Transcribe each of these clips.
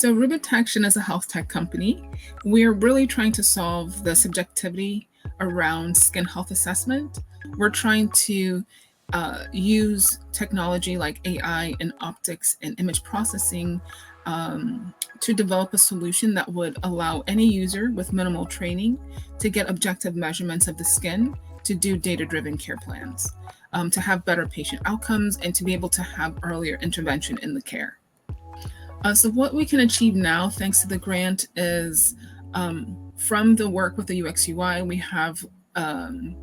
So, Rubitection is a health tech company. We're really trying to solve the subjectivity around skin health assessment. We're trying to use technology like AI and optics and image processing to develop a solution that would allow any user with minimal training to get objective measurements of the skin to do data driven care plans, to have better patient outcomes, and to be able to have earlier intervention in the care. So what we can achieve now, thanks to the grant, is from the work with the UX UI, we have an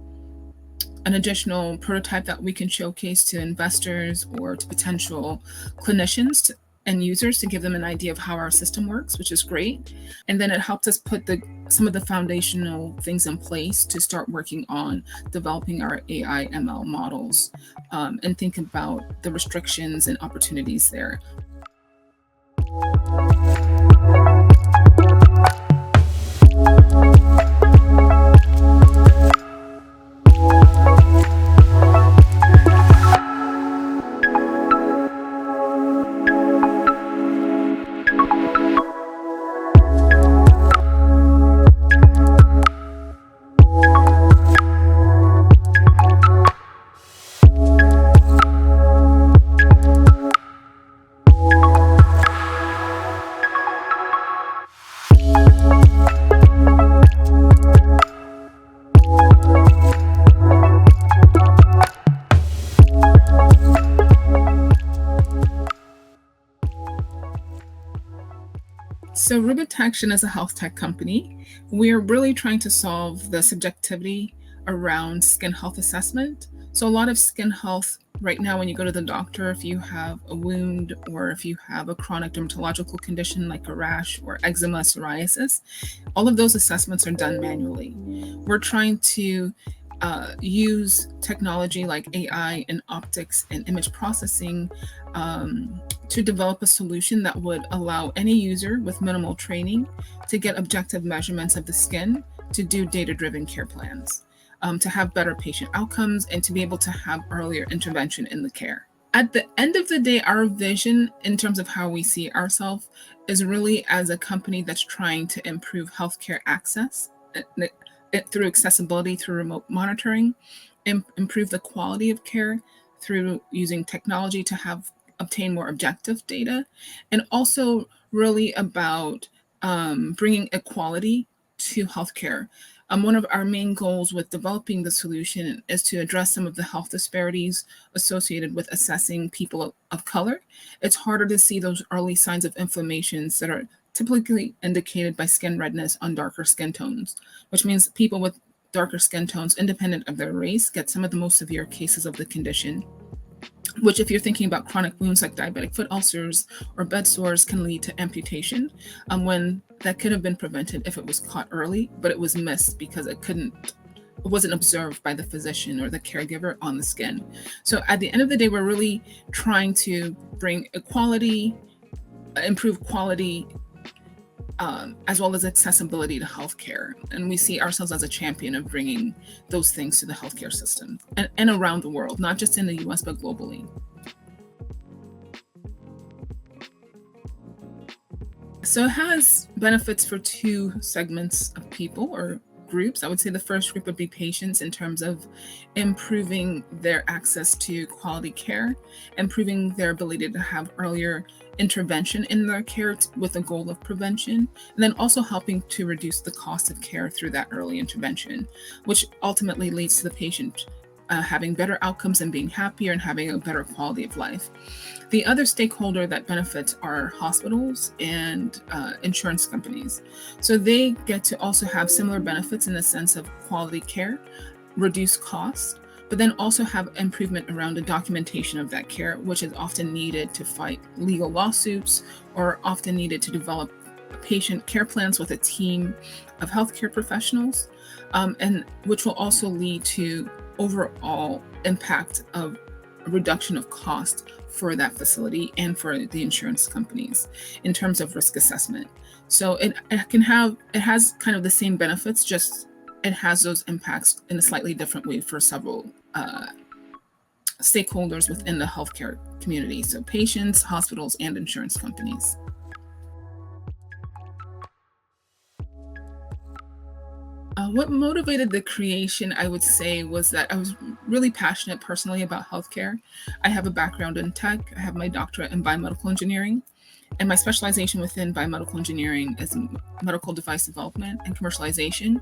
additional prototype that we can showcase to investors or to potential clinicians and users to give them an idea of how our system works, which is great. And then it helped us put some of the foundational things in place to start working on developing our AI ML models and think about the restrictions and opportunities there. So, Rubitection is a health tech company. We're really trying to solve the subjectivity around skin health assessment. So, a lot of skin health right now, when you go to the doctor, if you have a wound or if you have a chronic dermatological condition like a rash or eczema, psoriasis, all of those assessments are done manually. We're trying to use technology like AI and optics and image processing to develop a solution that would allow any user with minimal training to get objective measurements of the skin to do data-driven care plans, to have better patient outcomes, and to be able to have earlier intervention in the care. At the end of the day, our vision in terms of how we see ourselves is really as a company that's trying to improve healthcare access through accessibility, through remote monitoring, improve the quality of care through using technology to obtain more objective data, and also really about bringing equality to healthcare. One of our main goals with developing the solution is to address some of the health disparities associated with assessing people of color. It's harder to see those early signs of inflammations that are typically indicated by skin redness on darker skin tones, which means people with darker skin tones, independent of their race, get some of the most severe cases of the condition, which, if you're thinking about chronic wounds like diabetic foot ulcers or bed sores, can lead to amputation, when that could have been prevented if it was caught early, but it was missed because it wasn't observed by the physician or the caregiver on the skin. So at the end of the day, we're really trying to bring equality, improve quality, as well as accessibility to healthcare. And we see ourselves as a champion of bringing those things to the healthcare system and around the world, not just in the US, but globally. So it has benefits for two segments of people or groups. I would say the first group would be patients in terms of improving their access to quality care, improving their ability to have earlier intervention in their care with the goal of prevention, and then also helping to reduce the cost of care through that early intervention, which ultimately leads to the patient having better outcomes and being happier and having a better quality of life. The other stakeholder that benefits are hospitals and insurance companies. So they get to also have similar benefits in the sense of quality care, reduce costs, but then also have improvement around the documentation of that care, which is often needed to fight legal lawsuits or often needed to develop patient care plans with a team of healthcare professionals, and which will also lead to overall impact of a reduction of cost for that facility and for the insurance companies in terms of risk assessment. So it has kind of the same benefits, just it has those impacts in a slightly different way for several stakeholders within the healthcare community. So patients, hospitals, and insurance companies. What motivated the creation, I would say, was that I was really passionate personally about healthcare. I have a background in tech. I have my doctorate in biomedical engineering, and my specialization within biomedical engineering is medical device development and commercialization.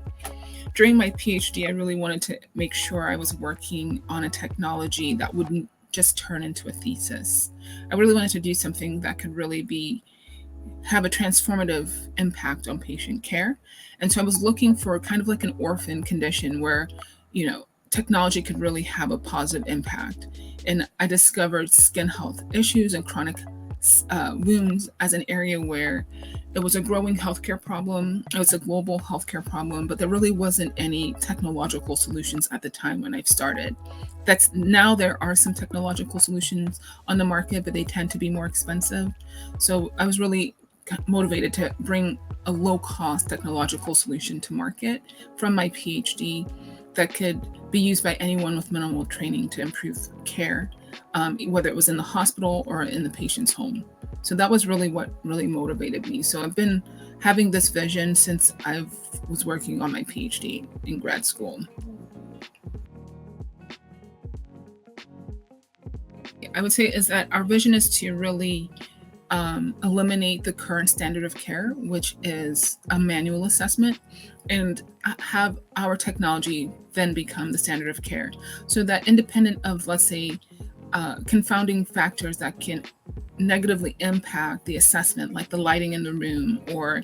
During my PhD, I really wanted to make sure I was working on a technology that wouldn't just turn into a thesis. I really wanted to do something that could really have a transformative impact on patient care. And so I was looking for kind of like an orphan condition where, technology could really have a positive impact. And I discovered skin health issues and chronic wounds as an area where it was a growing healthcare problem. It was a global healthcare problem, but there really wasn't any technological solutions at the time when I started. That's now there are some technological solutions on the market, but they tend to be more expensive. So I was really motivated to bring a low-cost technological solution to market from my PhD that could be used by anyone with minimal training to improve care, whether it was in the hospital or in the patient's home. So that was really what really motivated me. So I've been having this vision since I was working on my PhD in grad school. I would say is that our vision is to really eliminate the current standard of care, which is a manual assessment, and have our technology then become the standard of care. So that independent of, let's say, confounding factors that can negatively impact the assessment, like the lighting in the room or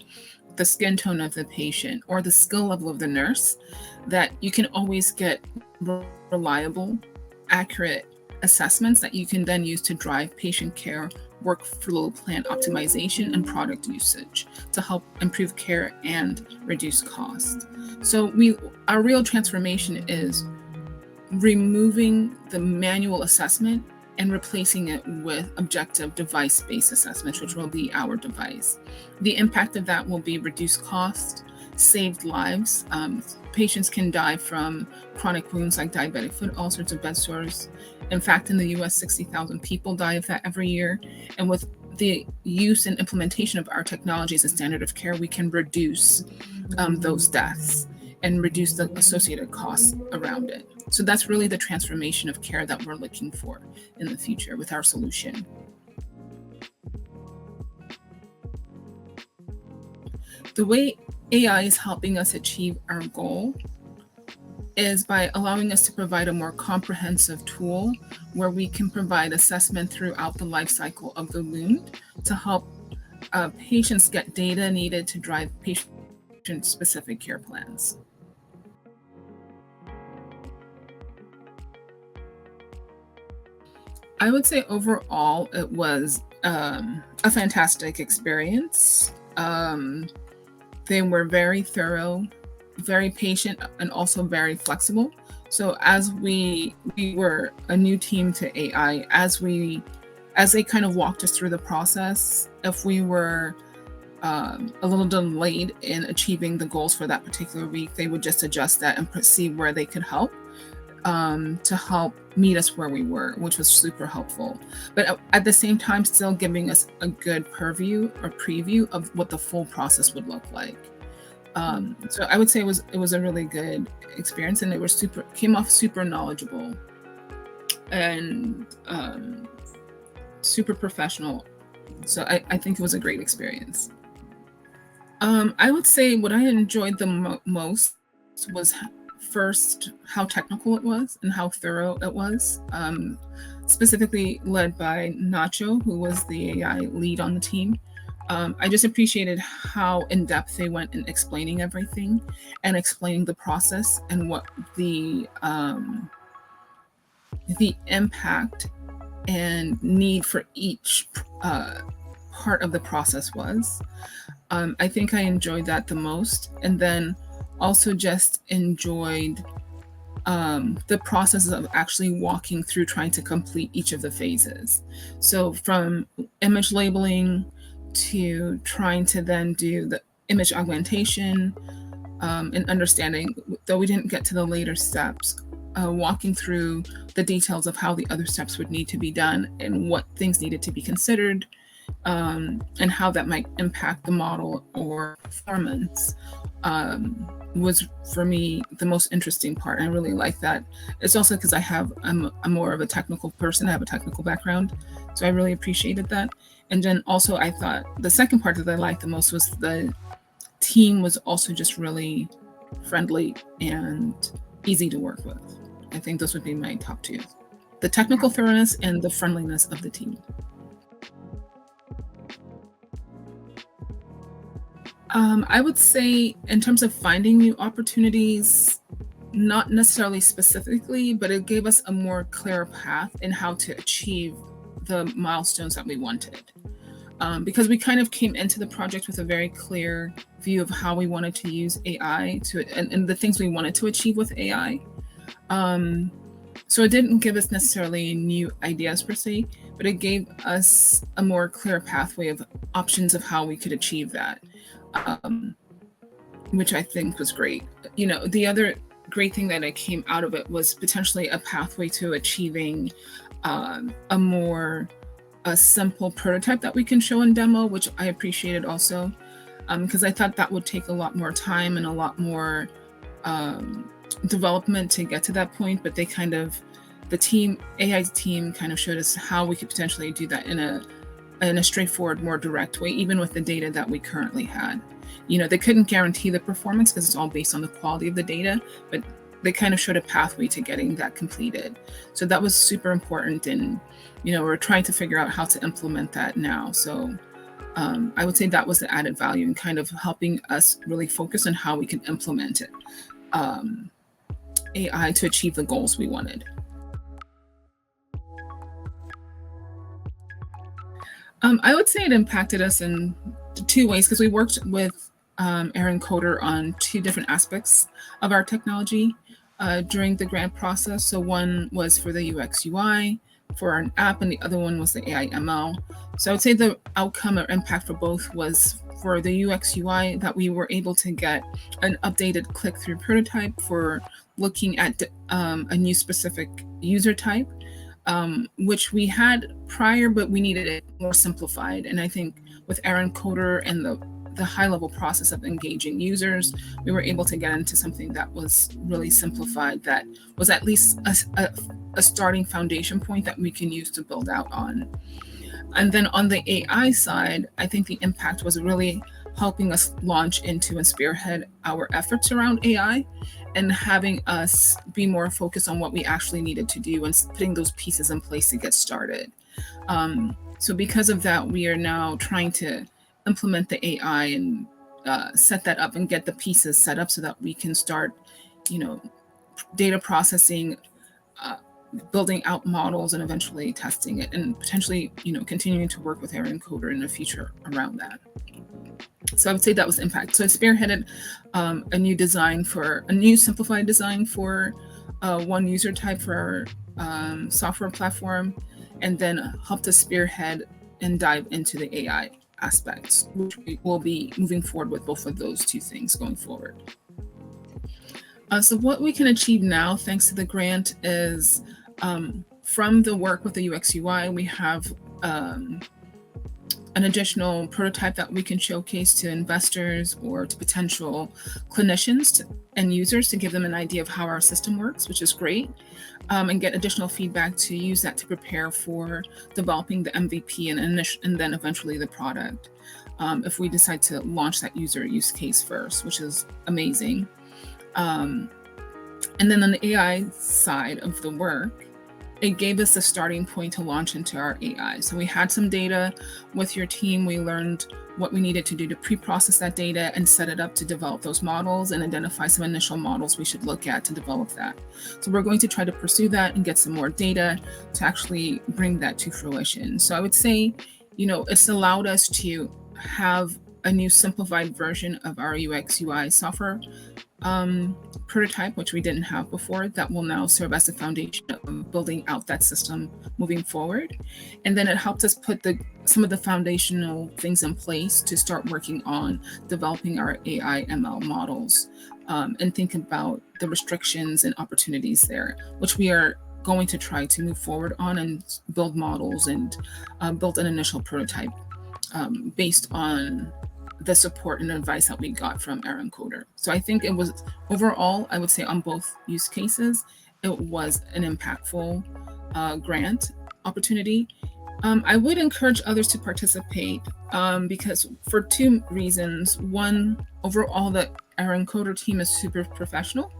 the skin tone of the patient or the skill level of the nurse, that you can always get reliable, accurate assessments that you can then use to drive patient care, workflow plan optimization, and product usage to help improve care and reduce cost. So our real transformation is removing the manual assessment and replacing it with objective device-based assessments, which will be our device. The impact of that will be reduced cost, saved lives. Patients can die from chronic wounds like diabetic foot ulcers or bed sores. In fact, in the US, 60,000 people die of that every year. And with the use and implementation of our technology as a standard of care, we can reduce those deaths and reduce the associated costs around it. So that's really the transformation of care that we're looking for in the future with our solution. The way AI is helping us achieve our goal is by allowing us to provide a more comprehensive tool where we can provide assessment throughout the life cycle of the wound to help patients get data needed to drive patient-specific care plans. I would say overall it was a fantastic experience. They were very thorough, very patient, and also very flexible. So as we were a new team to AI, as they kind of walked us through the process, if we were a little delayed in achieving the goals for that particular week, they would just adjust that and see where they could help to help meet us where we were, which was super helpful. But at the same time, still giving us a good preview of what the full process would look like. So I would say it was a really good experience, and came off super knowledgeable and super professional. So I think it was a great experience. I would say what I enjoyed the most was first how technical it was and how thorough it was, specifically led by Nacho, who was the AI lead on the team. I just appreciated how in-depth they went in explaining everything and explaining the process and what the impact and need for each part of the process was. I think I enjoyed that the most. And then also just enjoyed the process of actually walking through trying to complete each of the phases. So from image labeling to trying to then do the image augmentation and understanding, though we didn't get to the later steps, walking through the details of how the other steps would need to be done and what things needed to be considered and how that might impact the model or performance was for me the most interesting part. I really like that. It's also because I'm more of a technical person. I have a technical background, so I really appreciated that. And then also I thought the second part that I liked the most was the team was also just really friendly and easy to work with. I think those would be my top two: the technical thoroughness and the friendliness of the team. I would say, in terms of finding new opportunities, not necessarily specifically, but it gave us a more clear path in how to achieve the milestones that we wanted. Because we kind of came into the project with a very clear view of how we wanted to use AI and the things we wanted to achieve with AI. So it didn't give us necessarily new ideas per se, but it gave us a more clear pathway of options of how we could achieve that, which I think was great. The other great thing that came out of it was potentially a pathway to achieving a simple prototype that we can show and demo, which I appreciated also, because I thought that would take a lot more time and a lot more development to get to that point. But the AI team kind of showed us how we could potentially do that in a straightforward, more direct way, even with the data that we currently had. They couldn't guarantee the performance because it's all based on the quality of the data, but they kind of showed a pathway to getting that completed. So that was super important. And, we're trying to figure out how to implement that now. So I would say that was the added value in kind of helping us really focus on how we can implement it, AI, to achieve the goals we wanted. I would say it impacted us in two ways, because we worked with Arionkoder on two different aspects of our technology during the grant process. So one was for the UX UI for an app, and the other one was the AI ML. So I would say the outcome or impact for both was for the UX UI that we were able to get an updated click-through prototype for looking at a new specific user type, which we had prior, but we needed it more simplified. And I think with Arionkoder and the high-level process of engaging users, we were able to get into something that was really simplified, that was at least a starting foundation point that we can use to build out on. And then on the AI side, I think the impact was really helping us launch into and spearhead our efforts around AI, and having us be more focused on what we actually needed to do and putting those pieces in place to get started. So because of that, we are now trying to implement the AI and set that up and get the pieces set up so that we can start, data processing, building out models, and eventually testing it, and potentially, continuing to work with Arionkoder in the future around that. So I would say that was impact. So I spearheaded a new simplified design for one user type for our software platform, and then helped us spearhead and dive into the AI aspects, which we will be moving forward with both of those two things going forward. So what we can achieve now, thanks to the grant, is from the work with the UX UI, we have an additional prototype that we can showcase to investors or to potential clinicians and users to give them an idea of how our system works, which is great, and get additional feedback to use that to prepare for developing the MVP and then eventually the product, if we decide to launch that user use case first, which is amazing. And then on the AI side of the work, it gave us a starting point to launch into our AI. So we had some data with your team. We learned what we needed to do to pre-process that data and set it up to develop those models and identify some initial models we should look at to develop that. So we're going to try to pursue that and get some more data to actually bring that to fruition. So I would say, it's allowed us to have a new simplified version of our UX UI software prototype, which we didn't have before, that will now serve as the foundation of building out that system moving forward. And then it helped us put some of the foundational things in place to start working on developing our AI ML models, and think about the restrictions and opportunities there, which we are going to try to move forward on and build models and build an initial prototype based on the support and advice that we got from Arionkoder. So I think it was overall, I would say on both use cases, it was an impactful grant opportunity. I would encourage others to participate because for two reasons. One, overall, the Arionkoder team is super professional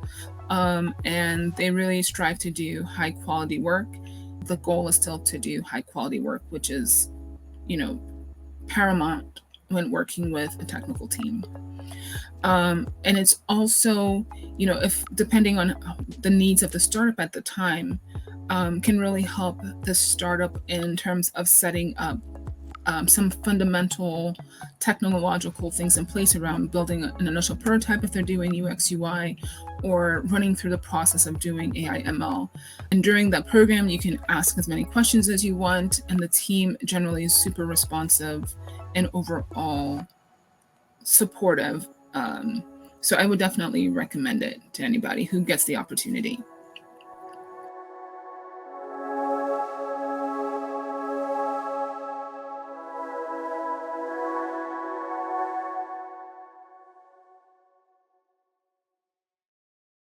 and they really strive to do high quality work. The goal is still to do high quality work, which is, paramount when working with a technical team. And it's also, if depending on the needs of the startup at the time, can really help the startup in terms of setting up some fundamental technological things in place around building an initial prototype if they're doing UX UI, or running through the process of doing AI ML. And during that program, you can ask as many questions as you want, and the team generally is super responsive and overall supportive. So I would definitely recommend it to anybody who gets the opportunity.